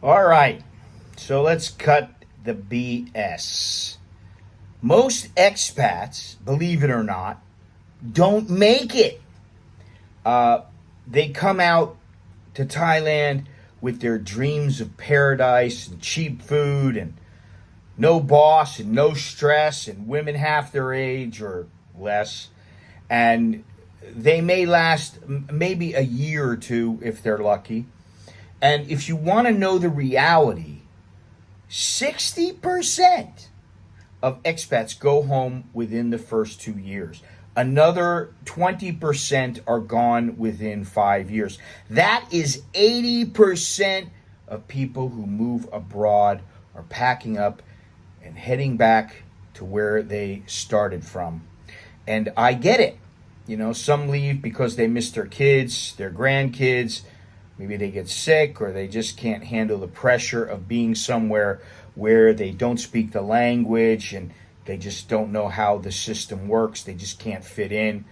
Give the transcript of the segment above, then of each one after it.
All right, so let's cut the BS. Most expats, believe it or not, don't make it. They come out to Thailand with their dreams of paradise and cheap food and no boss and no stress and women half their age or less. And they may last maybe a year or two if they're lucky. And if you want to know the reality, 60% of expats go home within the first 2 years. Another 20% are gone within 5 years. That is 80% of people who move abroad are packing up and heading back to where they started from. And I get it. You know, some leave because they miss their kids, their grandkids. Maybe they get sick or they just can't handle the pressure of being somewhere where they don't speak the language and they just don't know how the system works. They just can't fit in.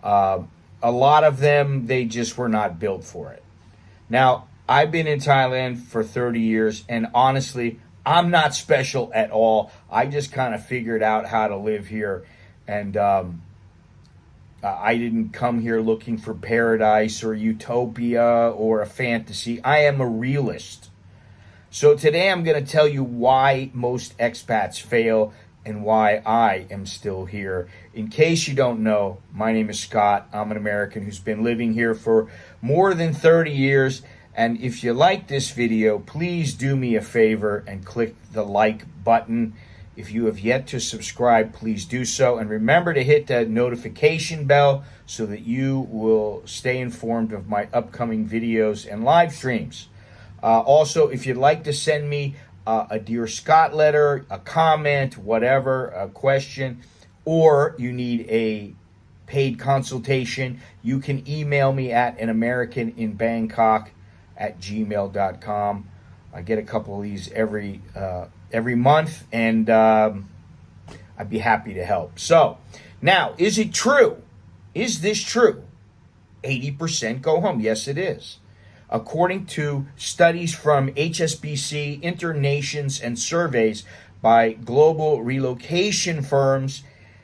A lot of them, they just were not built for it. Now, I've been in Thailand for 30 years, and honestly, I'm not special at all. I just kind of figured out how to live here, and I didn't come here looking for paradise or utopia or a fantasy. I am a realist. So today I'm going to tell you why most expats fail and why I am still here. In case you don't know, my name is Scott. I'm an American who's been living here for more than 30 years. And if you like this video, please do me a favor and click the like button. If you have yet to subscribe, please do so. And remember to hit that notification bell so that you will stay informed of my upcoming videos and live streams. Also, if you'd like to send me a Dear Scott letter, a comment, whatever, a question, or you need a paid consultation, you can email me at anamericaninbangkok@gmail.com. I get a couple of these every month, and I'd be happy to help. So, now, is it true? Is this true? 80% go home. Yes, it is. According to studies from HSBC, Internations, and surveys by global relocation firms,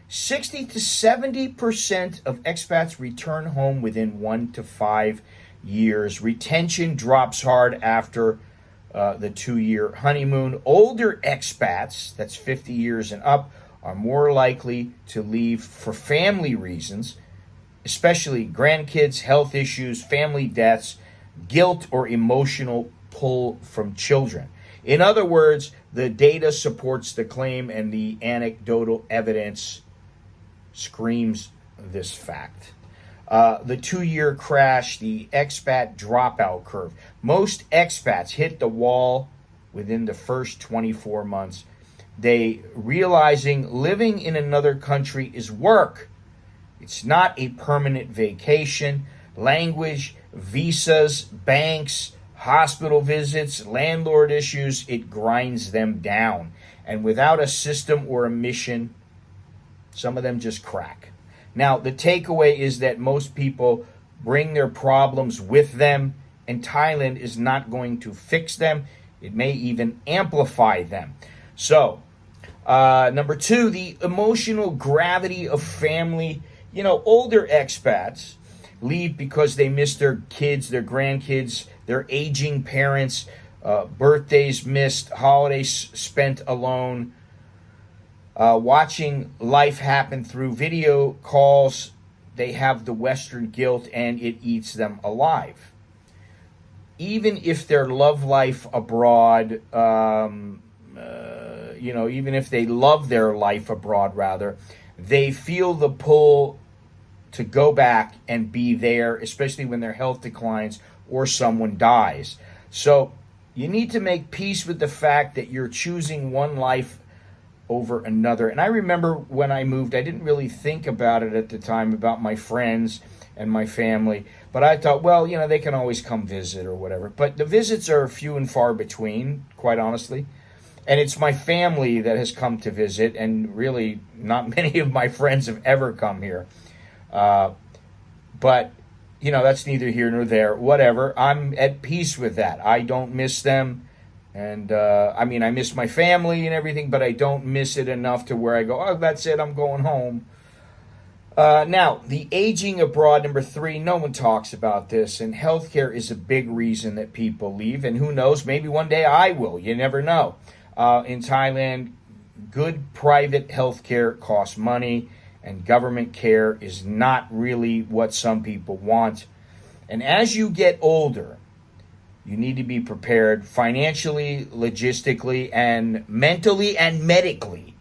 60 to 70% of expats return home within 1 to 5 years. Retention drops hard after the 2-year honeymoon. Older expats, that's 50 years and up, are more likely to leave for family reasons, especially grandkids, health issues, family deaths, guilt, or emotional pull from children. In other words, the data supports the claim and the anecdotal evidence screams this fact. The 2-year crash, the expat dropout curve. Most expats hit the wall within the first 24 months. They realizing living in another country is work. It's not a permanent vacation. Language, visas, banks, hospital visits, landlord issues, it grinds them down. And without a system or a mission, some of them just crack. Now, the takeaway is that most people bring their problems with them, and Thailand is not going to fix them. It may even amplify them. So, number 2, the emotional gravity of family. You know, older expats leave because they miss their kids, their grandkids, their aging parents, birthdays missed, holidays spent alone, watching life happen through video calls. They have the Western guilt and it eats them alive. Even if their love life abroad, even if they love their life abroad, rather, they feel the pull to go back and be there, especially when their health declines or someone dies. So you need to make peace with the fact that you're choosing one life over another. And I remember when I moved, I didn't really think about it at the time, about my friends and my family. But I thought, well, they can always come visit or whatever. But the visits are few and far between, quite honestly. And it's my family that has come to visit, and really not many of my friends have ever come here. But, that's neither here nor there. Whatever. I'm at peace with that. I don't miss them. And I mean, I miss my family and everything, but I don't miss it enough to where I go, oh, that's it, I'm going home. Now, the aging abroad, number 3, no one talks about this, and healthcare is a big reason that people leave, and who knows, maybe one day I will. You never know. In Thailand, good private healthcare costs money, and government care is not really what some people want. And as you get older, you need to be prepared financially, logistically, and mentally and medically.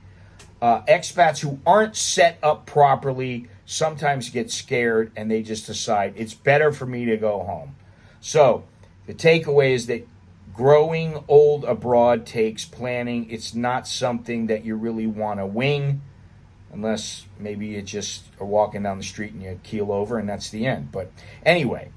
Expats who aren't set up properly sometimes get scared and they just decide it's better for me to go home. So the takeaway is that growing old abroad takes planning. It's not something that you really want to wing, unless maybe you just are walking down the street and you keel over and that's the end. But anyway,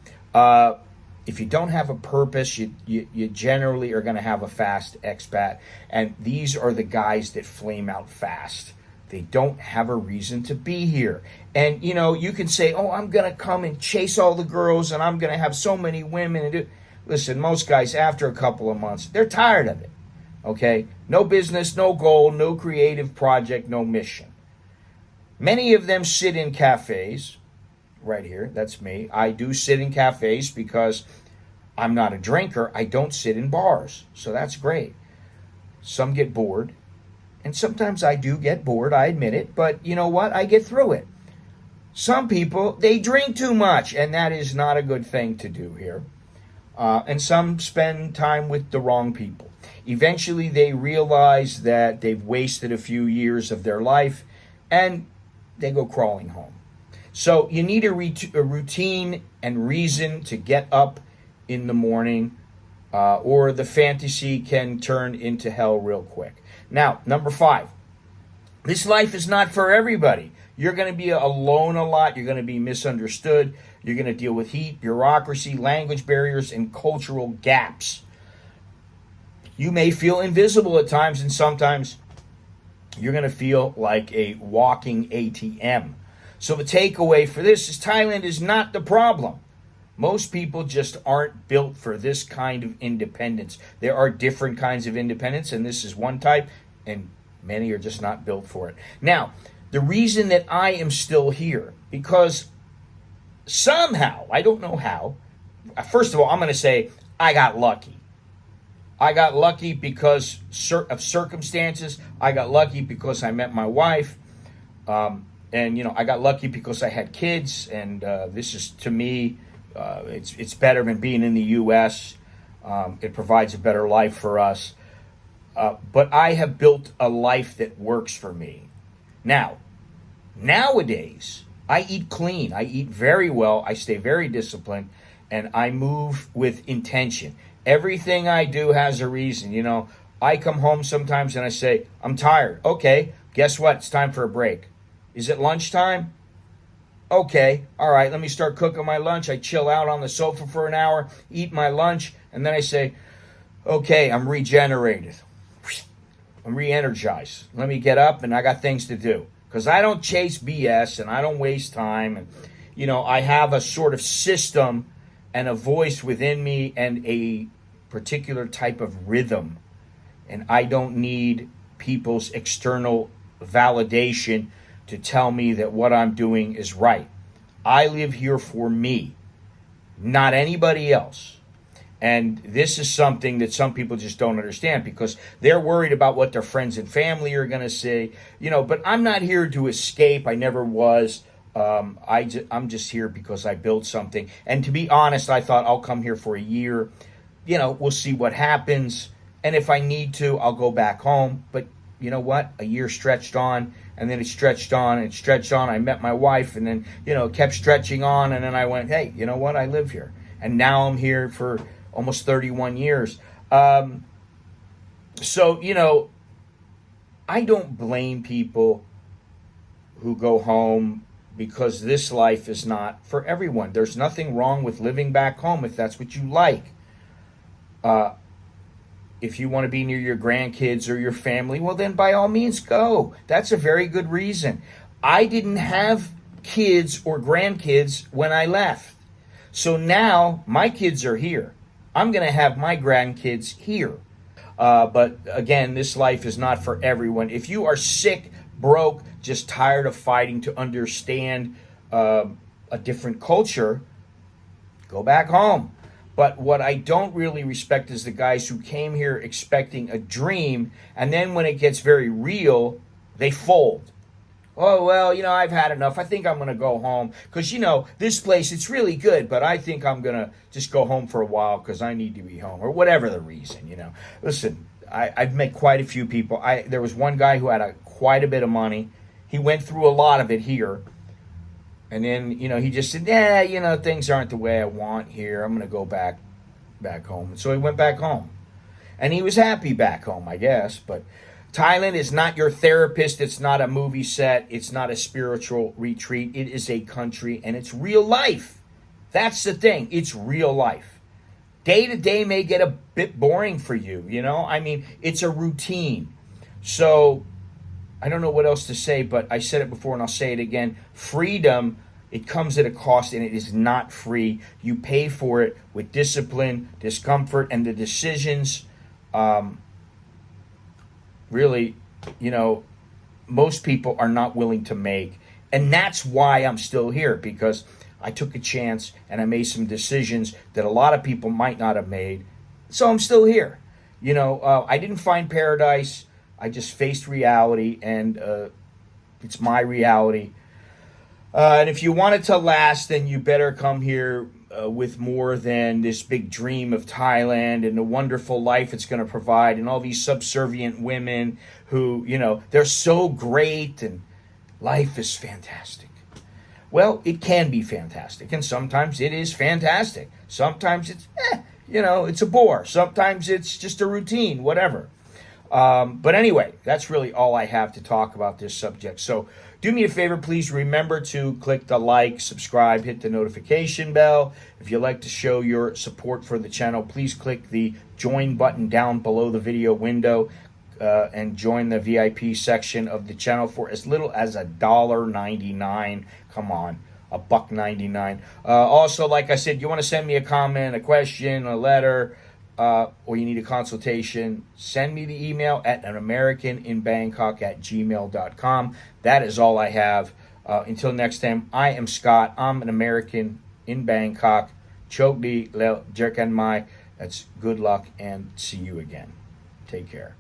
if you don't have a purpose, you generally are going to have a fast expat. And these are the guys that flame out fast. They don't have a reason to be here. And, you know, you can say, oh, I'm going to come and chase all the girls and I'm going to have so many women. And listen, most guys, after a couple of months, they're tired of it. Okay? No business, no goal, no creative project, no mission. Many of them sit in cafes. Right here, that's me. I do sit in cafes because I'm not a drinker. I don't sit in bars. So that's great. Some get bored. And sometimes I do get bored, I admit it. But you know what? I get through it. Some people, they drink too much. And that is not a good thing to do here. And some spend time with the wrong people. Eventually, they realize that they've wasted a few years of their life. And they go crawling home. So you need a routine and reason to get up in the morning, or the fantasy can turn into hell real quick. Now, number 5, this life is not for everybody. You're going to be alone a lot. You're going to be misunderstood. You're going to deal with heat, bureaucracy, language barriers, and cultural gaps. You may feel invisible at times, and sometimes you're going to feel like a walking ATM. So the takeaway for this is Thailand is not the problem. Most people just aren't built for this kind of independence. There are different kinds of independence, and this is one type, and many are just not built for it. Now, the reason that I am still here, because somehow, I don't know how, first of all, I'm going to say I got lucky. I got lucky because of circumstances. I got lucky because I met my wife. And, you know, I got lucky because I had kids, and this is, to me, it's better than being in the U.S. It provides a better life for us. But I have built a life that works for me. Now, nowadays, I eat clean. I eat very well. I stay very disciplined, and I move with intention. Everything I do has a reason. You know, I come home sometimes and I say, I'm tired. Okay, guess what? It's time for a break. Is it lunchtime? Okay, all right, let me start cooking my lunch. I chill out on the sofa for an hour, eat my lunch, and then I say, okay, I'm regenerated. I'm re-energized. Let me get up, and I got things to do. Because I don't chase BS, and I don't waste time. And, you know, I have a sort of system and a voice within me and a particular type of rhythm. And I don't need people's external validation to tell me that what I'm doing is right. I live here for me, not anybody else. And this is something that some people just don't understand because they're worried about what their friends and family are going to say. You know, but I'm not here to escape. I never was. I'm just here because I built something. And to be honest, I thought I'll come here for a year. You know, we'll see what happens. And if I need to, I'll go back home. But you know what? A year stretched on. And then it stretched on and stretched on. I met my wife and then, you know, it kept stretching on. And then I went, hey, you know what? I live here. And now I'm here for almost 31 years. So, you know, I don't blame people who go home because this life is not for everyone. There's nothing wrong with living back home if that's what you like. If you want to be near your grandkids or your family, well, then by all means go. That's a very good reason. I didn't have kids or grandkids when I left. So now my kids are here. I'm going to have my grandkids here. But again, this life is not for everyone. If you are sick, broke, just tired of fighting to understand a different culture, go back home. But what I don't really respect is the guys who came here expecting a dream, and then when it gets very real, they fold. Oh, well, I've had enough. I think I'm going to go home because, this place, it's really good, but I think I'm going to just go home for a while because I need to be home, or whatever the reason, Listen, I've met quite a few people. There was one guy who had quite a bit of money. He went through a lot of it here. And then, he just said, things aren't the way I want here. I'm going to go back home. And so he went back home. And he was happy back home, I guess, but Thailand is not your therapist. It's not a movie set. It's not a spiritual retreat. It is a country, and it's real life. That's the thing. It's real life. Day to day may get a bit boring for you, it's a routine. So I don't know what else to say, but I said it before and I'll say it again. Freedom, it comes at a cost, and it is not free. You pay for it with discipline, discomfort, and the decisions really, most people are not willing to make. And that's why I'm still here, because I took a chance and I made some decisions that a lot of people might not have made. So I'm still here. I didn't find paradise. I just faced reality, and it's my reality. And if you want it to last, then you better come here with more than this big dream of Thailand and the wonderful life it's going to provide, and all these subservient women who, they're so great and life is fantastic. Well, it can be fantastic, and sometimes it is fantastic. Sometimes it's, it's a bore. Sometimes it's just a routine, whatever. But anyway, that's really all I have to talk about this subject. So do me a favor, please remember to click the like, subscribe, hit the notification bell. If you'd like to show your support for the channel, please click the join button down below the video window and join the VIP section of the channel for as little as $1.99. Come on, $1.99. Also, like I said, you want to send me a comment, a question, a letter, or you need a consultation, send me the email at anamericaninbangkok@gmail.com. That is all I have. Until next time, I am Scott. I'm an American in Bangkok. Chok di lel jerkan mai. That's good luck, and see you again. Take care.